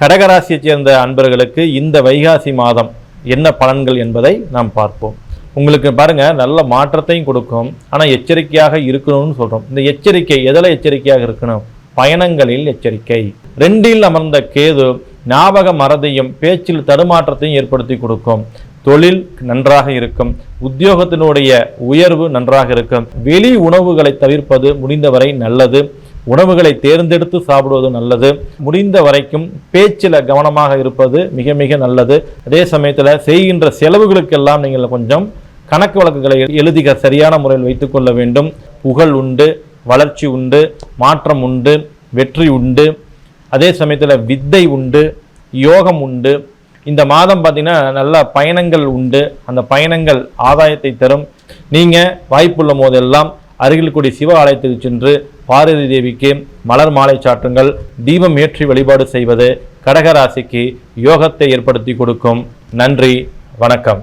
கடகராசியைச் சேர்ந்த அன்பர்களுக்கு இந்த வைகாசி மாதம் என்ன பலன்கள் என்பதை நாம் பார்ப்போம். உங்களுக்கு பாருங்க, நல்ல மாற்றத்தையும் கொடுக்கும். ஆனால் எச்சரிக்கையாக இருக்கணும்னு சொல்றோம். இந்த எச்சரிக்கை எதில் எச்சரிக்கையாக இருக்கணும்? பயணங்களில் எச்சரிக்கை. 2இல் அமர்ந்த கேது ஞாபக மறதியும் பேச்சில் தடுமாற்றத்தையும் ஏற்படுத்தி கொடுக்கும். தொழில் நன்றாக இருக்கும். உத்தியோகத்தினுடைய உயர்வு நன்றாக இருக்கும். வெளி உணவுகளை தவிர்ப்பது முடிந்தவரை நல்லது. உணவுகளை தேர்ந்தெடுத்து சாப்பிடுவது நல்லது. முடிந்த வரைக்கும் பேச்சில் கவனமாக இருப்பது மிக மிக நல்லது. அதே சமயத்தில் செய்கின்ற செலவுகளுக்கெல்லாம் நீங்கள் கொஞ்சம் கணக்கு வழக்குகளை எழுதி சரியான முறையில் வைத்துக் கொள்ள வேண்டும். புகழ் உண்டு, வளர்ச்சி உண்டு, மாற்றம் உண்டு, வெற்றி உண்டு. அதே சமயத்தில் வித்தை உண்டு, யோகம் உண்டு. இந்த மாதம் பார்த்தீங்கன்னா நல்ல பயணங்கள் உண்டு. அந்த பயணங்கள் ஆதாயத்தை தரும். நீங்கள் வாய்ப்புள்ள போதெல்லாம் அருகில் கூடிய சிவ ஆலயத்துக்கு சென்று பார்வதி தேவிக்கு மலர் மாலை சாற்றுங்கள். தீபம் ஏற்றி வழிபாடு செய்வது கடகராசிக்கு யோகத்தை ஏற்படுத்தி கொடுக்கும். நன்றி, வணக்கம்.